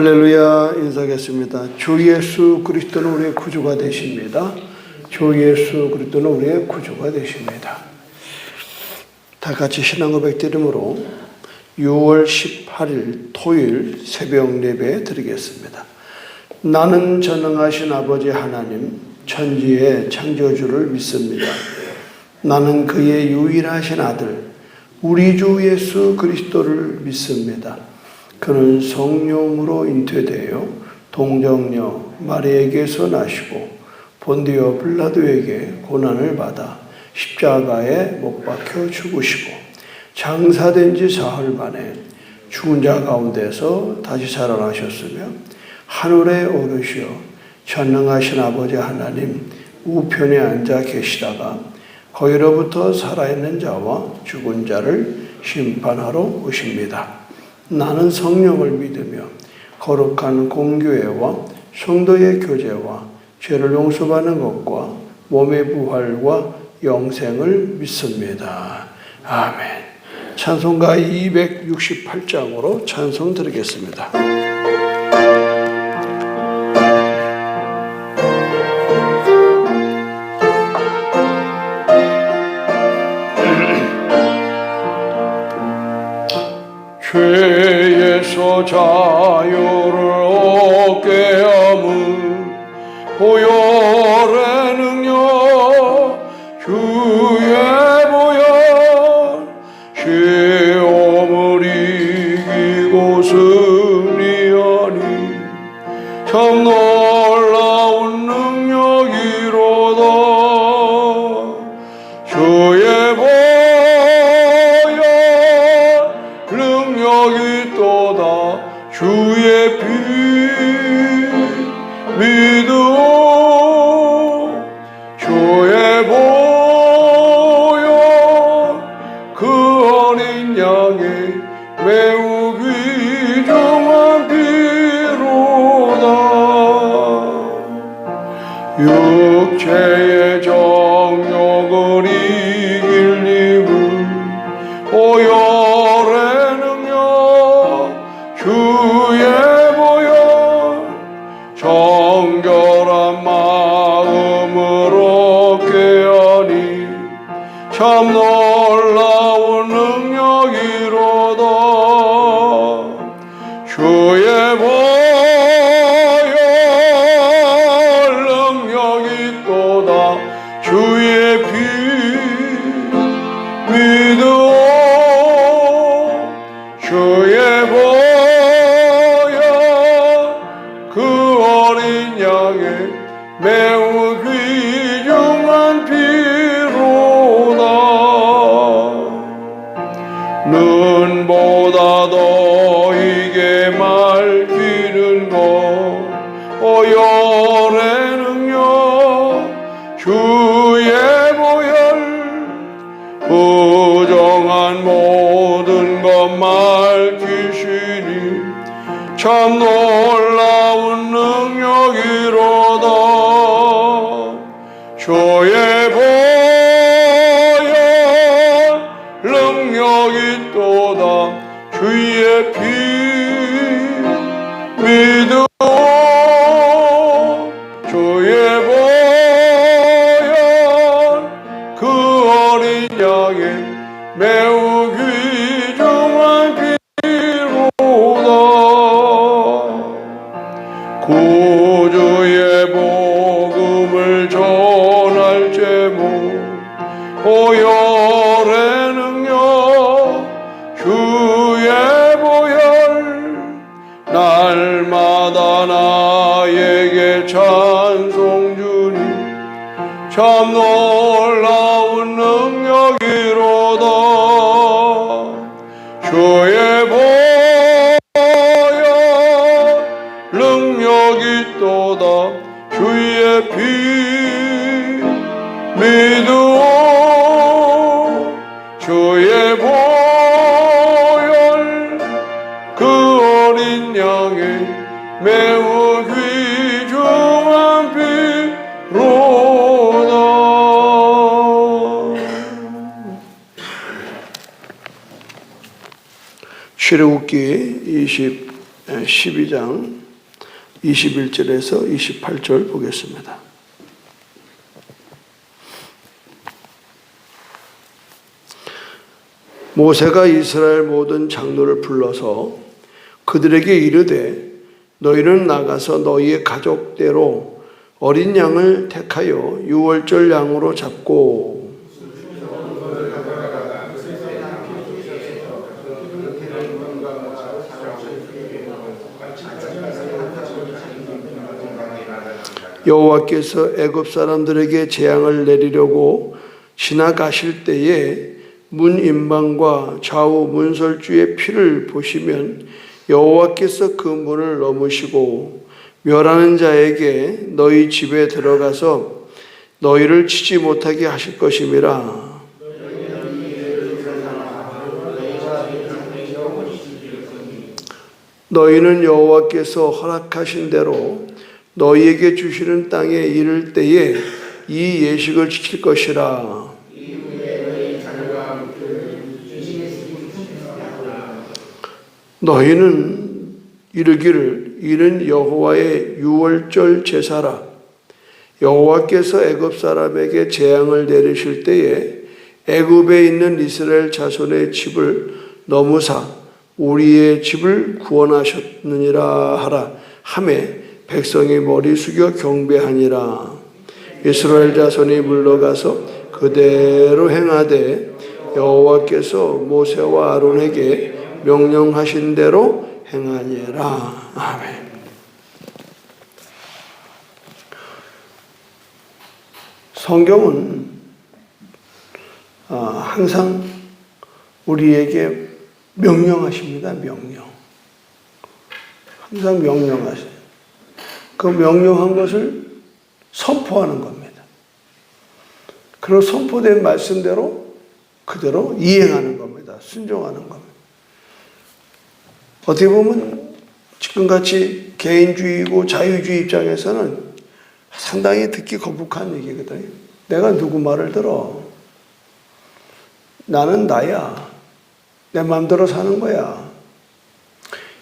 할렐루야. 인사하겠습니다. 주 예수 그리스도는 우리의 구주가 되십니다. 주 예수 그리스도는 우리의 구주가 되십니다. 다 같이 신앙 고백 드림으로 6월 18일 토요일 새벽 예배 드리겠습니다. 나는 전능하신 아버지 하나님 천지의 창조주를 믿습니다. 나는 그의 유일하신 아들 우리 주 예수 그리스도를 믿습니다. 그는 성령으로 잉태되어 동정녀 마리아에게서 나시고 본디오 빌라도에게 고난을 받아 십자가에 못 박혀 죽으시고 장사된 지 사흘 만에 죽은 자 가운데서 다시 살아나셨으며 하늘에 오르시어 전능하신 아버지 하나님 우편에 앉아 계시다가 거기로부터 살아있는 자와 죽은 자를 심판하러 오십니다. 나는 성령을 믿으며 거룩한 공교회와 성도의 교제와 죄를 용서받는 것과 몸의 부활과 영생을 믿습니다. 아멘. 찬송가 268장으로 찬송 드리겠습니다. 죄에서 자유를 얻게 함은 보혈의 능력 주의 보혈 시험을 이기고 승리하니 참 놀라운 능력이로다. 주의 능력이 또다. 주의 피 믿어 주의 보혈 그 어린 양의 매우 귀중한 피로다. 육체의 정욕을 이길 힘은 보혈의 주의 보혈 정결한 마음을 얻게 하니 참 놀라운 능력이로다. 주의 보혈 능력이 또다. 주의 피 믿어 주의 보혈 그 어린 양의 매우 귀중한 피로다. 눈보다 더 이게 맑히는 것 보혈의 능력 주의 보혈 부정한 모든 것 맑히시니 참 놀라운 능력이로다. 주의 보혈 능력이 또다. 주의 피 믿어 주의 보혈 그 어린 양의 매우 귀중한 피로다. 구주의 복음을 전할 제목 보혈의 능력 주의 보혈 날마다 나에게 찬송 주니 참 놀라운 능력이로다. 주의 보혈 능력이 또다. 주의 피 믿어 주의 보혈 그 어린 양의 매우 귀중한 피로다. 출애굽기 12장 21절에서 28절 보겠습니다. 모세가 이스라엘 모든 장로를 불러서 그들에게 이르되 너희는 나가서 너희의 가족대로 어린 양을 택하여 유월절 양으로 잡고 여호와께서 애굽 사람들에게 재앙을 내리려고 지나가실 때에 문 임방과 좌우 문설주의 피를 보시면 여호와께서 그 문을 넘으시고 멸하는 자에게 너희 집에 들어가서 너희를 치지 못하게 하실 것임이라. 너희는 여호와께서 허락하신 대로 너희에게 주시는 땅에 이를 때에 이 예식을 지킬 것이라. 너희는 이르기를 이는 여호와의 유월절 제사라. 여호와께서 애굽 사람에게 재앙을 내리실 때에 애굽에 있는 이스라엘 자손의 집을 넘으사 우리의 집을 구원하셨느니라 하라 하매 백성이 머리 숙여 경배하니라. 이스라엘 자손이 물러가서 그대로 행하되 여호와께서 모세와 아론에게 명령하신 대로 행하니라. 아멘. 성경은 항상 우리에게 명령하십니다. 명령. 항상 명령하세요. 그 명령한 것을 선포하는 겁니다. 그리고 선포된 말씀대로 그대로 이행하는 겁니다. 순종하는 겁니다. 어떻게 보면 지금같이 개인주의고 자유주의 입장에서는 상당히 듣기 거북한 얘기거든요. 내가 누구 말을 들어? 나는 나야. 내 마음대로 사는 거야.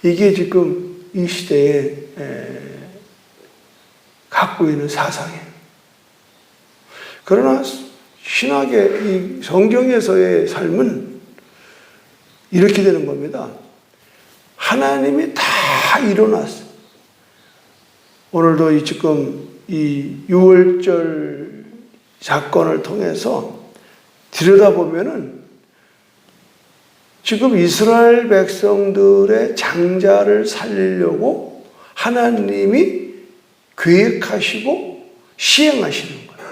이게 지금 이 시대에 갖고 있는 사상이에요. 그러나 신학의 이 성경에서의 삶은 이렇게 되는 겁니다. 하나님이 다 이뤄놨어요. 오늘도 지금 이 유월절 사건을 통해서 들여다보면은 지금 이스라엘 백성들의 장자를 살리려고 하나님이 계획하시고 시행하시는 거예요.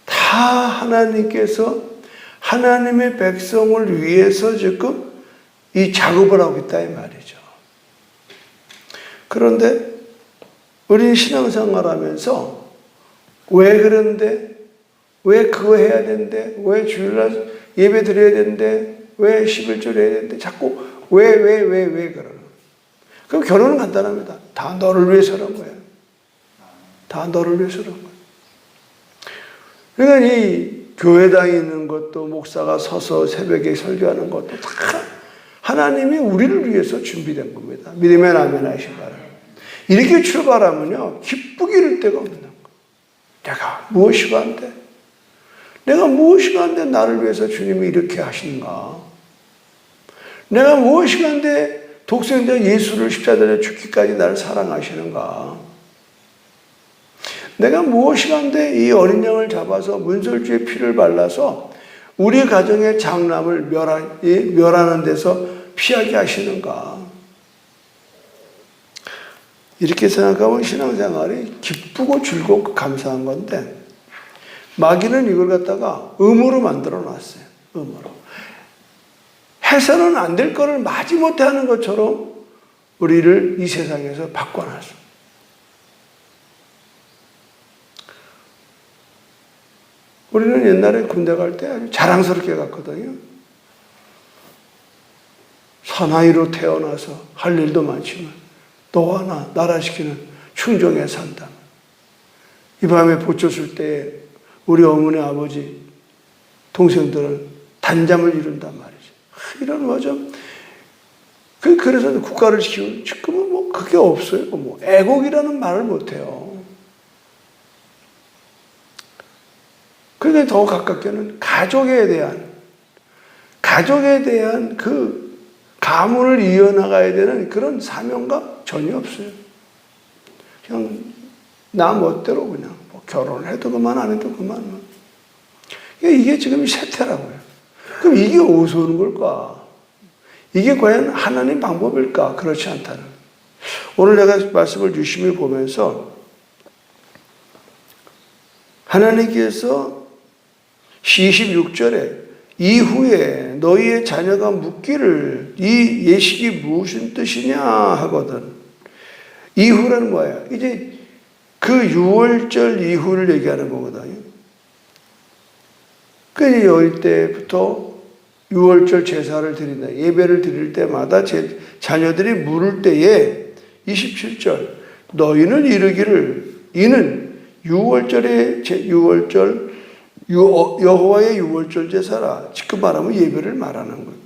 다 하나님께서 하나님의 백성을 위해서 지금 이 작업을 하고 있다 이 말이죠. 그런데 우리는 신앙생활 하면서 왜 그런데? 왜 그거 해야 되는데? 왜 주일날 예배 드려야 되는데? 왜 11조 해야 되는데? 자꾸 왜 그러는? 그럼 결론은 간단합니다. 다 너를 위해서란 거야. 다 너를 위해서란 거야. 그러니까 이 교회당에 있는 것도 목사가 서서 새벽에 설교하는 것도 다 하나님이 우리를 위해서 준비된 겁니다. 믿으면 아멘 하시기 바랍니다. 이렇게 출발하면요 기쁘게 이를 데가 없는 거예요. 내가 무엇이가 안 돼? 내가 무엇이가 안 돼? 나를 위해서 주님이 이렇게 하시는가? 내가 무엇이가 안 돼? 독생자 예수를 십자가에 죽기까지 나를 사랑하시는가? 내가 무엇이 한데 이 어린 양을 잡아서 문설주의 피를 발라서 우리 가정의 장남을 멸하는 데서 피하게 하시는가? 이렇게 생각하면 신앙생활이 기쁘고 즐겁고 감사한 건데 마귀는 이걸 갖다가 음으로 만들어 놨어요. 음으로. 해서는 안 될 거를 마지못해 하는 것처럼 우리를 이 세상에서 바꿔놨어요. 우리는 옛날에 군대 갈 때 아주 자랑스럽게 갔거든요. 사나이로 태어나서 할 일도 많지만 너와 나 나라시키는 충정에 산다. 이 밤에 보초쓸 때 우리 어머니 아버지 동생들은 단잠을 이룬단 말이죠. 이런 뭐죠? 그래서 국가를 지키고 지금은 뭐 그게 없어요. 뭐 애국이라는 말을 못해요. 그런데 더 가깝게는 가족에 대한 그 가문을 이어나가야 되는 그런 사명감 전혀 없어요. 그냥 나 멋대로 그냥 뭐 결혼을 해도 그만 안 해도 그만. 이게 지금 세태라고요. 그럼 이게 어디서 오는 걸까? 이게 과연 하나님 방법일까? 그렇지 않다는. 오늘 내가 말씀을 유심히 보면서 하나님께서 26절에 이후에 너희의 자녀가 묻기를 이 예식이 무슨 뜻이냐 하거든. 이후는 뭐야? 이제 그 6월절 이후를 얘기하는 거거든요. 그래서 여일 때부터 6월절 제사를 드린다. 예배를 드릴 때마다 제 자녀들이 물을 때에 27절 너희는 이르기를 이는 6월절의 6월절 여호와의 6월절 제사라. 지금 말하면 예배를 말하는 거예요.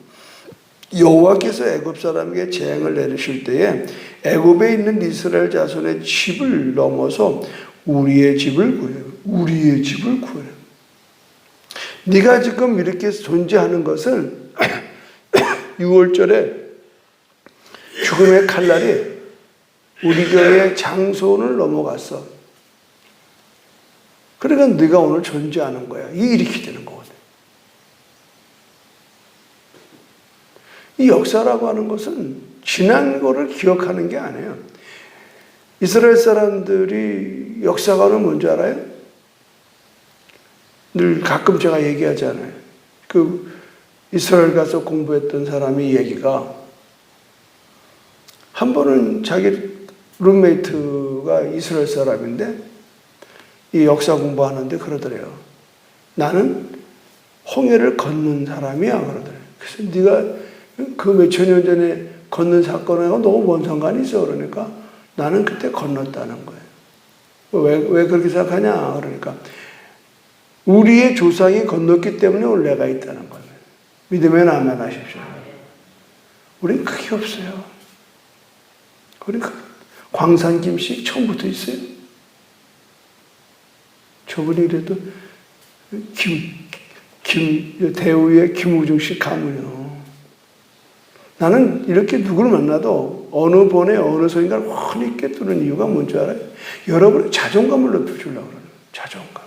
여호와께서 애굽 사람에게 재앙을 내리실 때에 애굽에 있는 이스라엘 자손의 집을 넘어서 우리의 집을 구해요. 우리의 집을 구해요. 네가 지금 이렇게 존재하는 것은 6월절에 죽음의 칼날이 우리 교회의 장손을 넘어갔어. 그러니까 네가 오늘 존재하는 거야. 이렇게 되는 거거든. 이 역사라고 하는 것은 지난 거를 기억하는 게 아니에요. 이스라엘 사람들이 역사관은 뭔지 알아요? 늘 가끔 제가 얘기하잖아요. 그 이스라엘 가서 공부했던 사람이 얘기가 한 번은 자기 룸메이트가 이스라엘 사람인데 이 역사 공부하는데 그러더래요. 나는 홍해를 건넌 사람이야 그러더래요. 그래서 네가 그 몇천 년 전에 건넌 사건하고 너무 뭔 상관이 있어 그러니까 나는 그때 건넜다는 거예요. 왜 그렇게 생각하냐 그러니까 우리의 조상이 건넜기 때문에 오늘 내가 있다는 거예요. 믿으면 아멘 하십시오. 우린 그게 없어요. 우리 광산김씨 처음부터 있어요. 저분이 그래도 대우의 김우중 씨 가문이요. 나는 이렇게 누구를 만나도 어느 번에 어느 소인가를 훤히 꿰뚫는 이유가 뭔지 알아요? 여러분의 자존감을 높여주려고 그러는 자존감.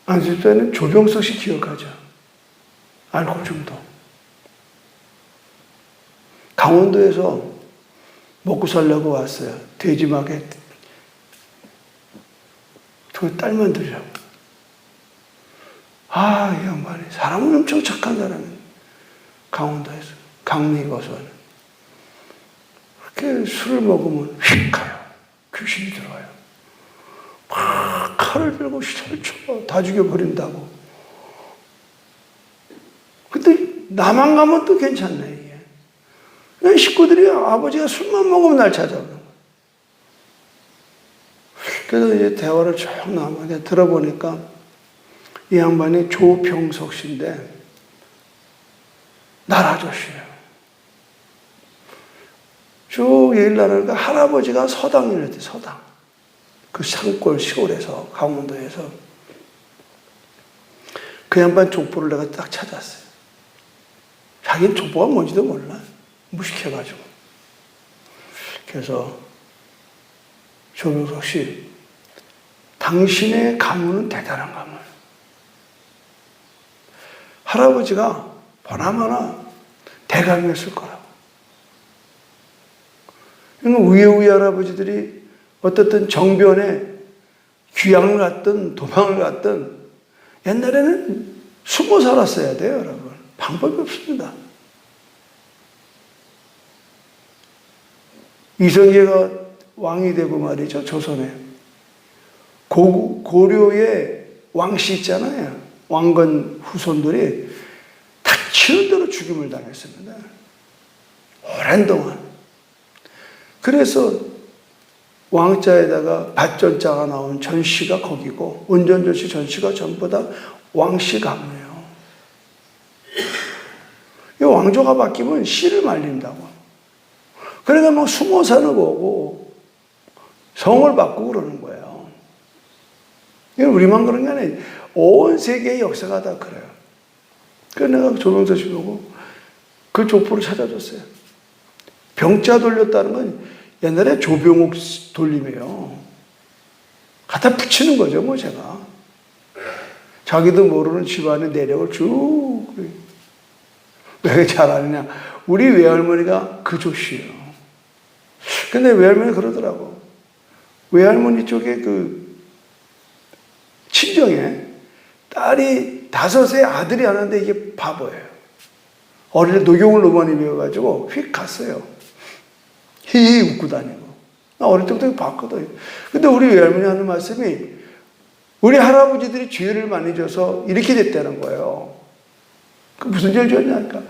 안식자는 조병석 씨 기억하죠? 알코올 중독. 강원도에서 먹고 살려고 왔어요. 돼지막에 그 딸만 들이라고. 이 양반이 사람은 엄청 착한 사람이에요. 강원도에서 강릉거선 그렇게 술을 먹으면 휙 가요. 귀신이 들어와요. 막 칼을 들고 설쳐 다 죽여버린다고. 근데 나만 가면 또 괜찮네. 이게 식구들이 아버지가 술만 먹으면 날 찾아오는 거예요. 그래서 이제 대화를 쭉 나누고 들어보니까 이 양반이 조병석 씨인데 날 아저씨예요. 쭉 얘기를 나누니까 할아버지가 서당을 했대. 서당. 그 산골 시골에서 강원도에서 그 양반 족보를 내가 딱 찾았어요. 자기는 족보가 뭔지도 몰라. 무식해가지고. 그래서 조병석 씨, 당신의 가문은 대단한 가문. 할아버지가 보나마나 대감이었을 거라고. 우여우여 할아버지들이 어떻든 정변에 귀향을 갔든 도망을 갔든 옛날에는 숨어 살았어야 돼요, 여러분. 방법이 없습니다. 이성계가 왕이 되고 말이죠, 조선에. 고려의 왕씨 있잖아요. 왕건 후손들이 닥치는 대로 죽임을 당했습니다. 오랜 동안. 그래서 왕자에다가 밭전자가 나온 전시가 거기고 운전전시 전시가 전부 다 왕씨 가문이에요. 이 왕조가 바뀌면 씨를 말린다고. 그러니까 막 숨어 사는 거고 성을 바꾸고 그러는 거예요. 이건 우리만 그런 게 아니에요. 온 세계의 역사가 다 그래요. 그래서 내가 조명서 씨 보고 그 족보를 찾아줬어요. 병자 돌렸다는 건 옛날에 조병옥 돌림이에요. 갖다 붙이는 거죠, 뭐 제가. 자기도 모르는 집안의 내력을 쭉. 왜 잘 아느냐. 우리 외할머니가 그 조씨예요. 근데 외할머니 그러더라고. 외할머니 쪽에 그 친정에 딸이 5의 아들이 하나인데 이게 바보예요. 어릴 때 녹용을 너무 많이 배워가지고 휙 갔어요. 히히 웃고 다니고. 나 어릴 때부터 봤거든. 근데 우리 외할머니 하는 말씀이 우리 할아버지들이 죄를 많이 져서 이렇게 됐다는 거예요. 그 무슨 죄를 졌냐니까.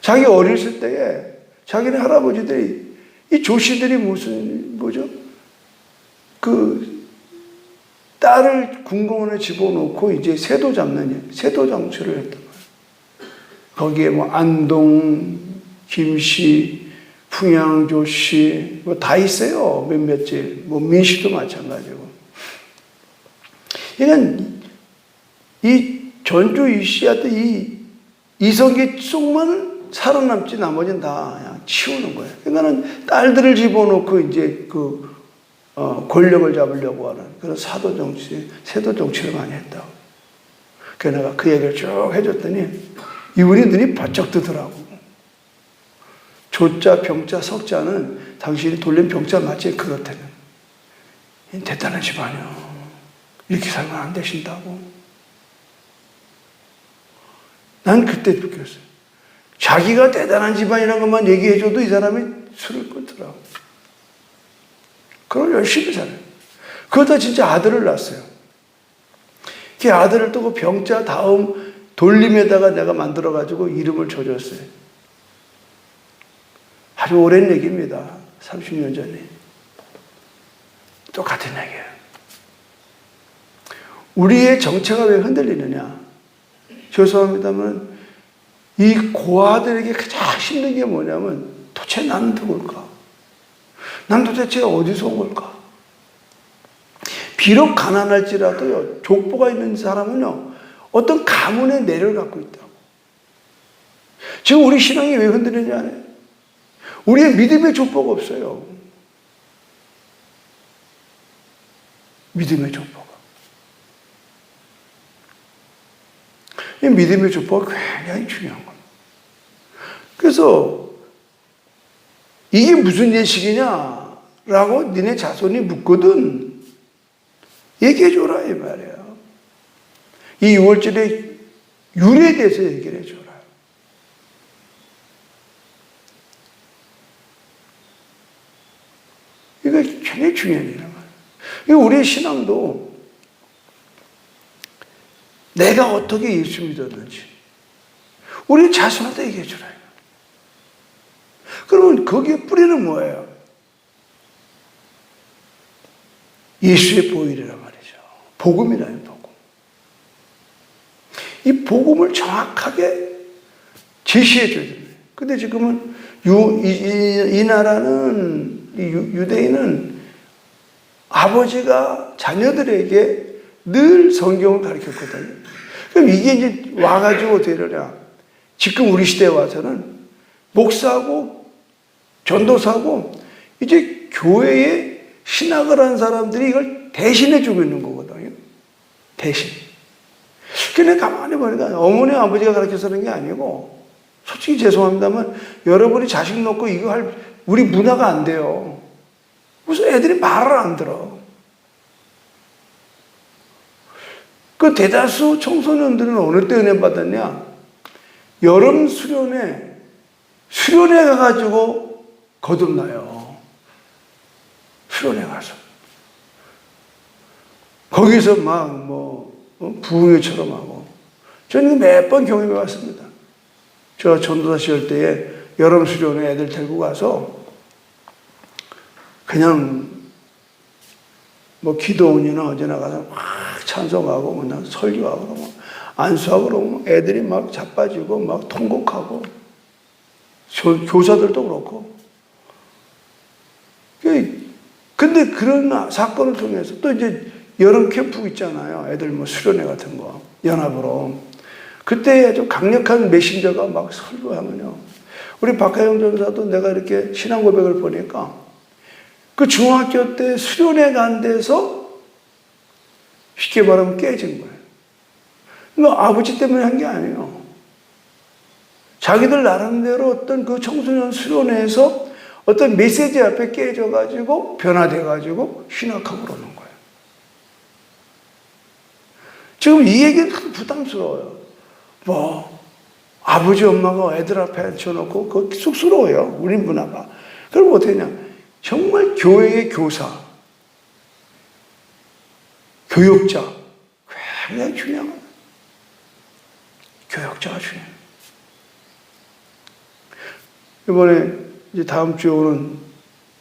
자기 어렸을 때에 자기네 할아버지들이 이 조씨들이 뭐죠? 그 딸을 궁궐에 집어넣고 이제 세도 잡는 세도 장치를 했던 거예요. 거기에 뭐 안동, 김씨, 풍양조씨 뭐 다 있어요. 몇몇째. 뭐 민씨도 마찬가지고. 이건 이 전조 이씨한테 이성계 속만 살아남지 나머지는 다 그냥 치우는 거예요. 그러니까는 딸들을 집어넣고 이제 권력을 잡으려고 하는 그런 사도 정치, 세도 정치를 많이 했다고. 그래서 내가 그 얘기를 쭉 해줬더니 이분이 눈이 바짝 뜨더라고. 조자, 병자, 석자는 당신이 돌린 병자 맞지? 그렇다면. 대단한 집안이요. 이렇게 살면 안 되신다고. 난 그때 느꼈어요. 자기가 대단한 집안이라는 것만 얘기해줘도 이 사람이 술을 끊더라고. 그걸 열심히 살아요. 그러다 진짜 아들을 낳았어요. 그 아들을 또 그 병자 다음 돌림에다가 내가 만들어가지고 이름을 줘줬어요. 아주 오랜 얘기입니다. 30년 전에. 똑같은 얘기예요. 우리의 정체가 왜 흔들리느냐? 죄송합니다만 이 고아들에게 가장 힘든 게 뭐냐면 도대체 나는 누굴까? 난 도대체 어디서 온 걸까? 비록 가난할지라도요, 족보가 있는 사람은요, 어떤 가문의 내를 갖고 있다고. 지금 우리 신앙이 왜 흔들리는지 알아요? 우리의 믿음의 족보가 없어요. 믿음의 족보가. 이 믿음의 족보가 굉장히 중요한 겁니다. 그래서 이게 무슨 예식이냐라고 니네 자손이 묻거든. 얘기해줘라 이 말이에요. 이 6월절에 율에 대해서 얘기를 해줘라. 이거 굉장히 중요한 일이란 말이에요. 우리의 신앙도 내가 어떻게 예수 믿었는지 우리 자손한테 얘기해주라. 그러면 거기에 뿌리는 뭐예요? 예수의 보혈이란 말이죠. 복음이라는 복음. 이 복음을 정확하게 제시해줘야 됩니다. 근데 지금은 이 나라는, 유대인은 아버지가 자녀들에게 늘 성경을 가르쳤거든요. 그럼 이게 이제 와가지고 어떻게 되느냐. 지금 우리 시대에 와서는 목사고 전도사고 이제 교회에 신학을 한 사람들이 이걸 대신해 주고 있는 거거든요. 대신. 그런데 가만히 보니까 어머니 아버지가 가르쳐서 하는 게 아니고 솔직히 죄송합니다만 여러분이 자식 놓고 이거 할 우리 문화가 안 돼요. 무슨 애들이 말을 안 들어. 그 대다수 청소년들은 어느 때 은혜 받았냐? 여름 수련회 가가지고 거듭나요. 수련회 가서. 거기서 막 부흥회처럼 하고. 저는 몇 번 경험해 왔습니다. 저 전도사 시절 때에 여름 수련회 애들 데리고 가서 그냥 뭐 기도원이나 어디 나가서 막 찬송하고 뭐 설교하고 뭐 안수하고 그러면 애들이 막 자빠지고 막 통곡하고 교사들도 그렇고. 근데 그런 사건을 통해서 또 이제 여름 캠프 있잖아요. 애들 뭐 수련회 같은 거 연합으로. 그때 아주 강력한 메신저가 막 설교하면요. 우리 박하영 전사도 내가 이렇게 신앙 고백을 보니까 그 중학교 때 수련회 간 데서 쉽게 말하면 깨진 거예요. 그러니까 아버지 때문에 한 게 아니에요. 자기들 나름대로 어떤 그 청소년 수련회에서 어떤 메시지 앞에 깨져가지고 변화돼가지고 신학하고 그러는 거예요. 지금 이 얘기는 부담스러워요. 뭐 아버지 엄마가 애들 앞에 앉혀놓고 그거 쑥스러워요. 우리 문화가. 그럼 어떻게 하냐. 정말 교회의 교사, 교육자 굉장히 중요한 거예요. 교육자가 중요해요. 이번에 이제 다음 주에 오는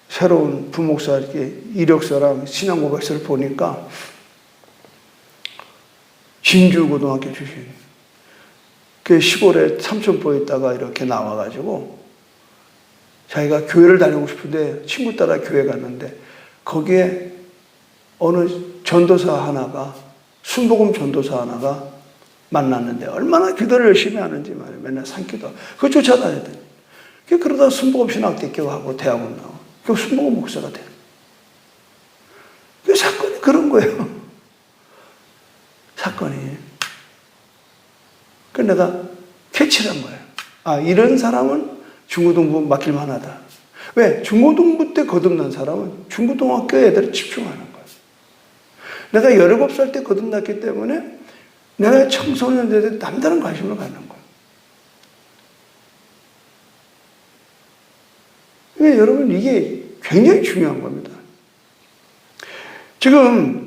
새로운 부목사 이렇게 이력서랑 신앙 고백서를 보니까 진주고등학교 출신. 그 시골에 삼천포에 있다가 이렇게 나와가지고 자기가 교회를 다니고 싶은데 친구 따라 교회 갔는데 거기에 어느 전도사 하나가 순복음 전도사 하나가 만났는데 얼마나 기도를 열심히 하는지 말이에요. 맨날 산기도 그거 쫓아다녀야 돼. 그러다 순복음 신학대교 하고 대학원 나와. 그 순복음 목사가 돼. 그 사건이 그런 거예요. 사건이. 그래서 내가 캐치를 한 거예요. 아, 이런 사람은 중고등부 맡길 만하다. 왜? 중고등부 때 거듭난 사람은 중고등학교 애들이 집중하는 거예요. 내가 17살 때 거듭났기 때문에 내가 청소년들에 남다른 관심을 갖는 거예요. 그러니까 여러분 이게 굉장히 중요한 겁니다. 지금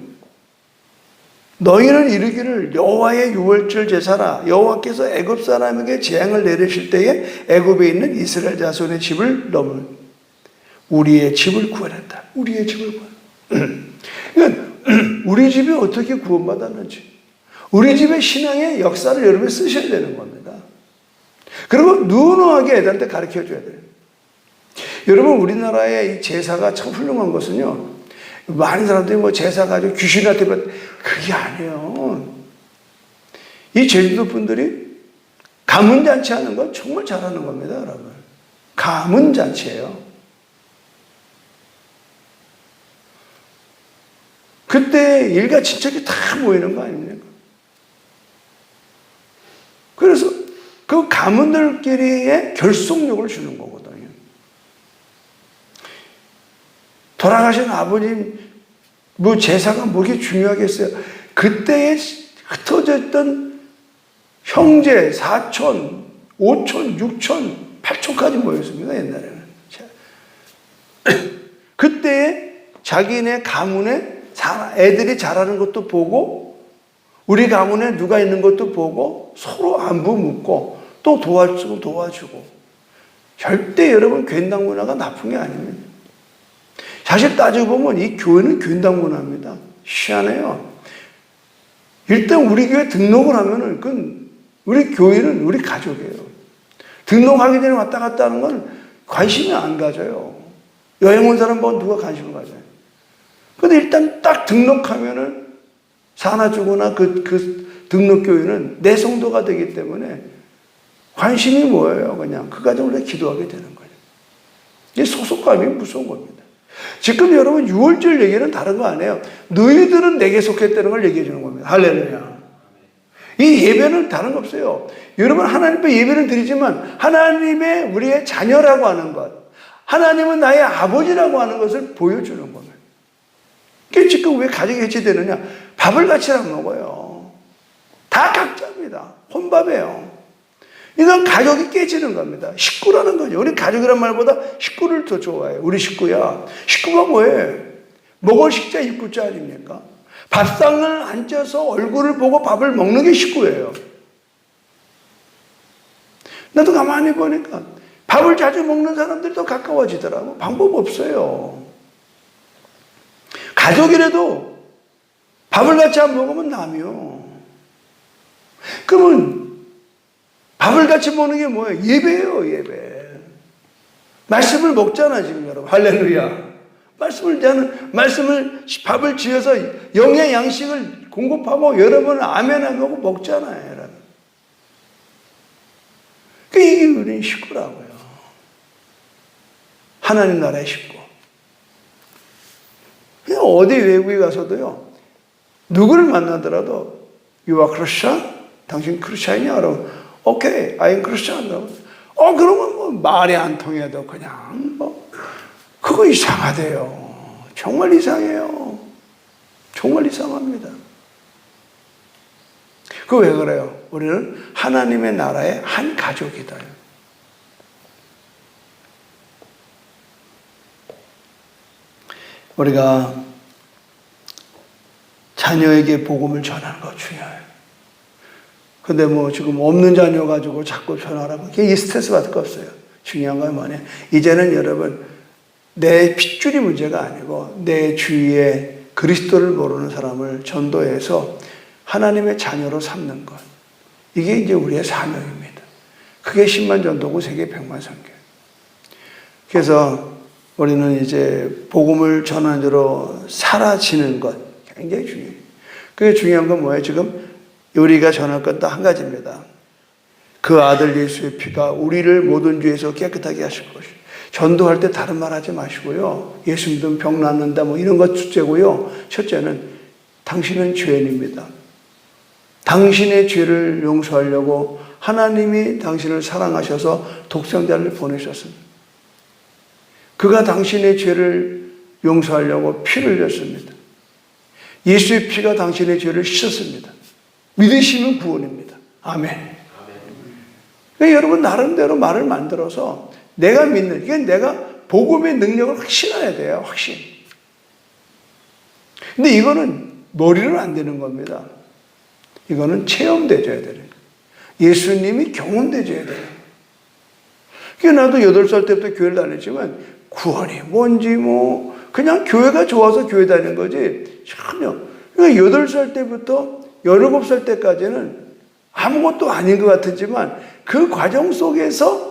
너희는 이르기를 여호와의 유월절 제사라. 여호와께서 애굽 사람에게 재앙을 내리실 때에 애굽에 있는 이스라엘 자손의 집을 넘은 우리의 집을 구원한다. 우리의 집을 구원. 그러니까 우리 집이 어떻게 구원받았는지, 우리 집의 신앙의 역사를 여러분이 쓰셔야 되는 겁니다. 그리고 누누하게 애들한테 가르쳐 줘야 돼요. 여러분 우리나라의 이 제사가 참 훌륭한 것은요. 많은 사람들이 뭐 제사 가지고 귀신한테 그게 아니에요. 이 제주도 분들이 가문잔치 하는 건 정말 잘하는 겁니다, 여러분. 가문잔치예요. 그때 일가 친척이 다 모이는 거 아닙니까? 그래서 그 가문들끼리의 결속력을 주는 거거든요. 돌아가신 아버님 뭐 제사가 뭐게 중요하겠어요? 그때에 흩어져 있던 형제, 사촌, 오촌, 육촌, 팔촌까지 모였습니다. 옛날에는. 그때에 자기네 가문에 애들이 자라는 것도 보고 우리 가문에 누가 있는 것도 보고 서로 안부 묻고 또 도와주고 도와주고. 절대 여러분 괜당 문화가 나쁜 게 아닙니다. 사실 따지고 보면 이 교회는 괜당 문화입니다. 희한해요. 일단 우리 교회 등록을 하면은 그건 우리 교회는 우리 가족이에요. 등록하기 전에 왔다 갔다 하는 건 관심이 안 가져요. 여행 온 사람 보면 누가 관심을 가져요. 근데 일단 딱 등록하면은 사나 주거나 그 등록교회는 내 성도가 되기 때문에 관심이 뭐예요? 그냥 그 가정을 위해 기도하게 되는 거예요. 이게 소속감이 무서운 겁니다. 지금 여러분 6월절 얘기는 다른 거 아니에요. 너희들은 내게 속했다는 걸 얘기해 주는 겁니다. 할렐루야. 이 예배는 다른 거 없어요. 여러분 하나님 앞에 예배는 드리지만 하나님의 우리의 자녀라고 하는 것, 하나님은 나의 아버지라고 하는 것을 보여주는 겁니다. 그게 지금 왜 가정이 해체되느냐? 밥을 같이 안 먹어요. 다 각자입니다. 혼밥이에요. 이건 가족이 깨지는 겁니다. 식구라는 거죠. 우리 가족이란 말보다 식구를 더 좋아해요. 우리 식구야. 식구가 뭐예요? 먹을 식자 입구자 아닙니까? 밥상을 앉아서 얼굴을 보고 밥을 먹는 게 식구예요. 나도 가만히 보니까 밥을 자주 먹는 사람들이 더 가까워지더라고. 방법 없어요. 가족이라도 밥을 같이 안 먹으면 남이요. 그러면 밥을 같이 먹는 게 뭐예요? 예배예요, 예배. 말씀을 먹잖아, 지금 여러분. 할렐루야. 밥을 지어서 영양 양식을 공급하고 여러분은 아멘하고 먹잖아요, 여러분. 이게 우리는 식구라고요. 하나님 나라의 식구. 그냥 어디 외국에 가서도요, 누구를 만나더라도, You are Christian? 당신 크리스찬이냐? 그러면, 오케이, I am Christian. 그러면 뭐 말이 안 통해도 그냥 그거 이상하대요. 정말 이상해요. 정말 이상합니다. 그거 왜 그래요? 우리는 하나님의 나라의 한 가족이다. 우리가 자녀에게 복음을 전하는 거 중요해요. 근데 뭐 지금 없는 자녀 가지고 자꾸 전하라고 그게 스트레스 받을 거 없어요. 중요한 건 뭐냐? 이제는 여러분 내 핏줄이 문제가 아니고 내 주위에 그리스도를 모르는 사람을 전도해서 하나님의 자녀로 삼는 것. 이게 이제 우리의 사명입니다. 그게 10만 전도고 세계 100만 선교. 그래서 우리는 이제 복음을 전하는 자로 사라지는 것 굉장히 중요해요. 그게 중요한 건 뭐예요? 지금 우리가 전할 건 딱 한 가지입니다. 그 아들 예수의 피가 우리를 모든 죄에서 깨끗하게 하실 것이요. 전도할 때 다른 말 하지 마시고요. 예수 믿으면 병 낫는다 뭐 이런 것 둘째고요. 첫째는 당신은 죄인입니다. 당신의 죄를 용서하려고 하나님이 당신을 사랑하셔서 독생자를 보내셨습니다. 그가 당신의 죄를 용서하려고 피를 흘렸습니다. 예수의 피가 당신의 죄를 씻었습니다. 믿으시면 구원입니다. 아멘. 그러니까 여러분 나름대로 말을 만들어서 내가 믿는, 이게 내가 복음의 능력을 확신해야 돼요. 확신. 근데 이거는 머리로는 안 되는 겁니다. 이거는 체험되어야 되는 거예요. 예수님이 경험되어야 돼요. 그러니까 나도 8살 때부터 교회를 다녔지만 구원이 뭔지 뭐 그냥 교회가 좋아서 교회 다니는 거지 전혀. 그러니까 8살 때부터 17살 때까지는 아무것도 아닌 것 같았지만 그 과정 속에서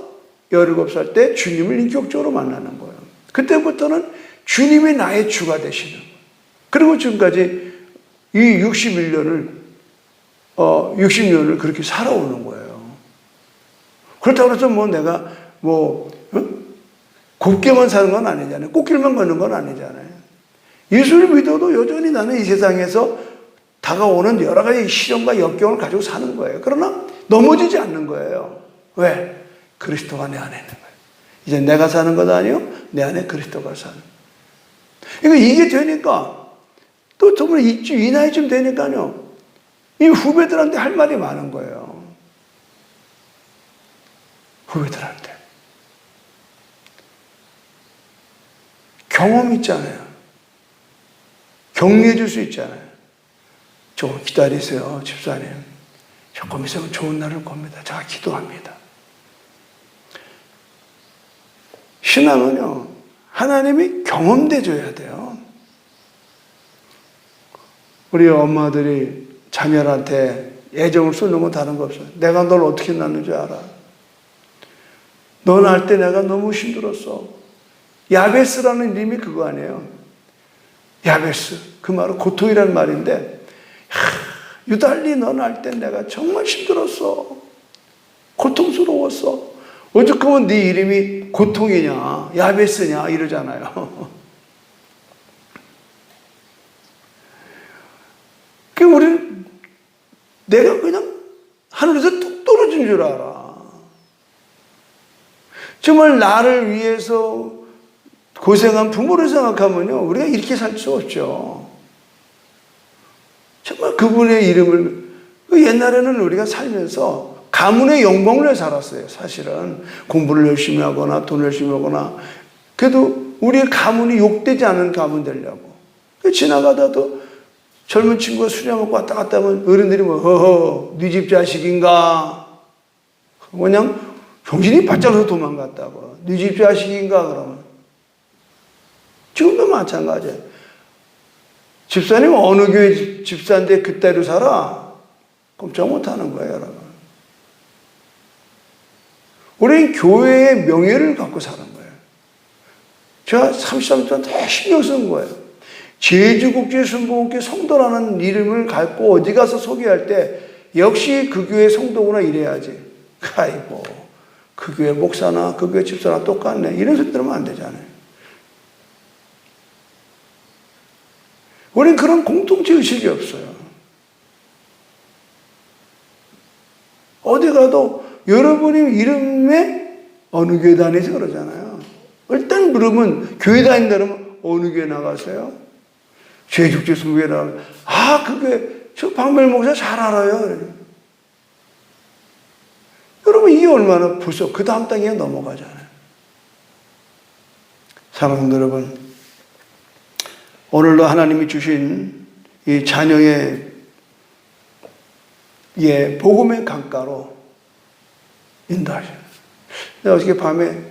17살 때 주님을 인격적으로 만나는 거예요. 그때부터는 주님이 나의 주가 되시는 거예요. 그리고 지금까지 이 60년을 그렇게 살아오는 거예요. 그렇다고 해서 뭐 내가 곱게만 사는 건 아니잖아요. 꽃길만 걷는 건 아니잖아요. 예수를 믿어도 여전히 나는 이 세상에서 다가오는 여러 가지 시련과 역경을 가지고 사는 거예요. 그러나 넘어지지 않는 거예요. 왜? 그리스도가 내 안에 있는 거예요. 이제 내가 사는 것 아니요? 내 안에 그리스도가 사는 거예요. 그러니까 이게 되니까 또 정말 이 나이쯤 되니까요. 이 후배들한테 할 말이 많은 거예요. 후배들한테. 경험 있잖아요. 격려해 줄 수 있잖아요. 조금 기다리세요, 집사님. 조금 있으면 좋은 날을 겁니다. 제가 기도합니다. 신앙은요, 하나님이 경험돼 줘야 돼요. 우리 엄마들이 자녀한테 애정을 쏟는 건 다른 거 없어요. 내가 널 어떻게 낳는 줄 알아? 너 낳을 때 내가 너무 힘들었어. 야베스라는 이름이 그거 아니에요. 야베스. 그 말은 고통이라는 말인데, 유달리 너 낳을 때 내가 정말 힘들었어. 고통스러웠어. 어쩌면 네 이름이 고통이냐, 야베스냐, 이러잖아요. 그 우리는 내가 그냥 하늘에서 뚝 떨어진 줄 알아. 정말 나를 위해서 고생한 부모를 생각하면요, 우리가 이렇게 살 수 없죠. 정말 그분의 이름을, 옛날에는 우리가 살면서 가문의 영광을 살았어요. 사실은 공부를 열심히 하거나 돈을 열심히 하거나, 그래도 우리의 가문이 욕되지 않은 가문 되려고. 지나가다도 젊은 친구가 술이나 먹고 왔다 갔다 하면 어른들이 뭐 허허 네 집 자식인가, 그냥 정신이 바짝 나서 도망갔다고. 네 집 자식인가 그러면. 지금도 마찬가지예요. 집사님 어느 교회 집사인데 그때로 살아? 꼼짝 못하는 거예요, 여러분. 우리는 교회의 명예를 갖고 사는 거예요. 제가 33년 동안 다 신경 쓴 거예요. 제주국제순복음교회 성도라는 이름을 갖고 어디 가서 소개할 때 역시 그 교회 성도구나 이래야지. 아이고, 그 교회 목사나 그 교회 집사나 똑같네. 이런 소리 들으면 안 되잖아요. 우리는 그런 공동체 의식이 없어요. 어디 가도 여러분이 이름에 어느 교회 다니지 그러잖아요. 일단 물으면 교회 다닌다 그러면 어느 교회 나가세요? 제주국제순복음교회 나가면 아, 그 교회 저 박멜 목사 잘 알아요. 여러분 이게 얼마나 벌써 그 다음 단계가 넘어가잖아요. 사랑하는 여러분, 오늘도 하나님이 주신 이 자녀의 복음의 강가로 인도하셔요. 어저께 밤에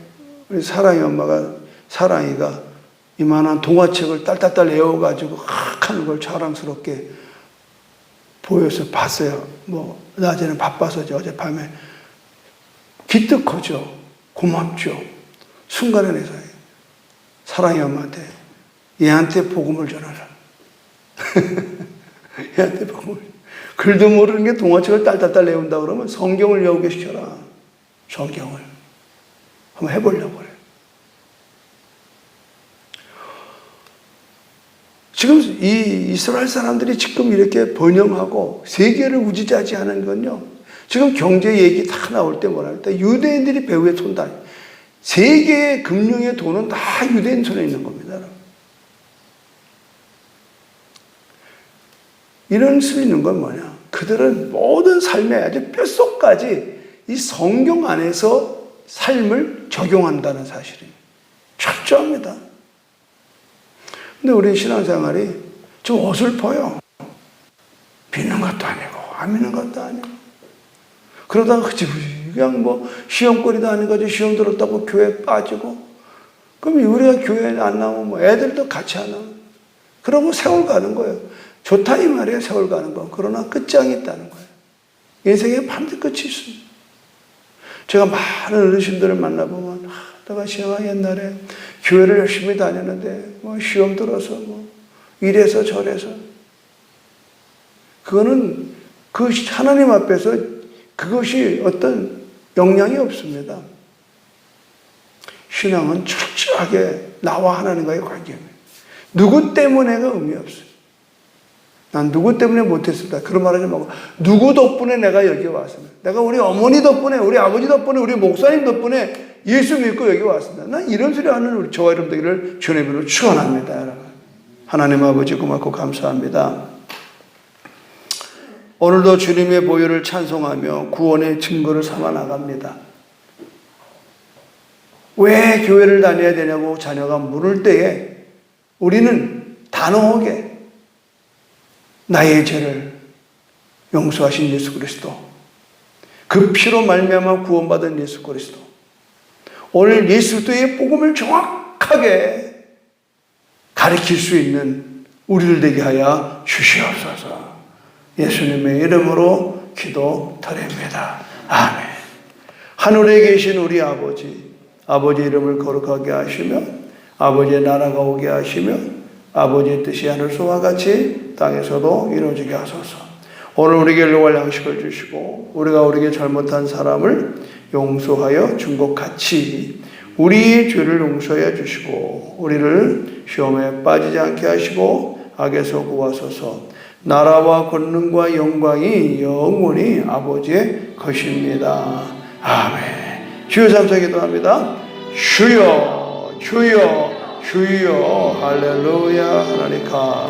우리 사랑이 엄마가, 사랑이가 이만한 동화책을 딸딸딸 외워가지고 하는 걸 자랑스럽게 보여서 봤어요. 뭐 낮에는 바빠서 어젯밤에 기특하죠. 고맙죠. 순간에 내서 사랑이 엄마한테 얘한테 복음을 전하라. 얘한테 복음을. 글도 모르는 게 동화책을 딸딸딸 외운다 그러면 성경을 외우게 시켜라. 성경을. 한번 해보려고 그래요. 지금 이 이스라엘 사람들이 지금 이렇게 번영하고 세계를 우지자지하는 건요. 지금 경제 얘기 다 나올 때 뭐라 할때 유대인들이 배후에 손다. 세계의 금융의 돈은 다 유대인 손에 있는 겁니다. 이런 수 있는 건 뭐냐? 그들은 모든 삶의 아주 뼛속까지 이 성경 안에서 삶을 적용한다는 사실이 철저합니다. 근데 우리 신앙생활이 좀 어설퍼요. 믿는 것도 아니고 안 믿는 것도 아니고 그러다가 그냥 뭐 시험거리도 아니고 시험 들었다고 교회 빠지고 그럼 우리가 교회 안 나오면 뭐 애들도 같이 안 나오고 그러고 세월 가는 거예요. 좋다 이 말이에요. 세월 가는 건. 그러나 끝장이 있다는 거예요. 인생에 반드시 끝이 있습니다. 제가 많은 어르신들을 만나보면 내가 시험아 옛날에 교회를 열심히 다녔는데 뭐 시험 들어서 뭐 이래서 저래서 그거는 그 하나님 앞에서 그것이 어떤 영향이 없습니다. 신앙은 철저하게 나와 하나님과의 관계입니다. 누구 때문에가 의미 없어요. 난 누구 때문에 못했습니다. 그런 말 하지 말고 누구 덕분에 내가 여기 왔습니다. 내가 우리 어머니 덕분에 우리 아버지 덕분에 우리 목사님 덕분에 예수 믿고 여기 왔습니다. 난 이런 소리 하는 우리 저와 여러분 되기를 주님의 이름으로 축원합니다. 여러분. 하나님 아버지 고맙고 감사합니다. 오늘도 주님의 보혈을 찬송하며 구원의 증거를 삼아 나갑니다. 왜 교회를 다녀야 되냐고 자녀가 물을 때에 우리는 단호하게 나의 죄를 용서하신 예수 그리스도, 그 피로 말미암아 구원받은 예수 그리스도, 오늘 예수도의 복음을 정확하게 가르칠 수 있는 우리를 되게 하여 주시옵소서. 예수님의 이름으로 기도드립니다. 아멘. 하늘에 계신 우리 아버지, 아버지의 이름을 거룩하게 하시며 아버지의 나라가 오게 하시며 아버지의 뜻이 하늘서와 같이 땅에서도 이루어지게 하소서. 오늘 우리에게 일용할 양식을 주시고 우리가 우리에게 잘못한 사람을 용서하여 준 것 같이 우리의 죄를 용서해 주시고 우리를 시험에 빠지지 않게 하시고 악에서 구하소서. 나라와 권능과 영광이 영원히 아버지의 것입니다. 아멘. 주여 삼사 기도합니다. 주여 주여 주여 할렐루야. 하나님 감사합니다.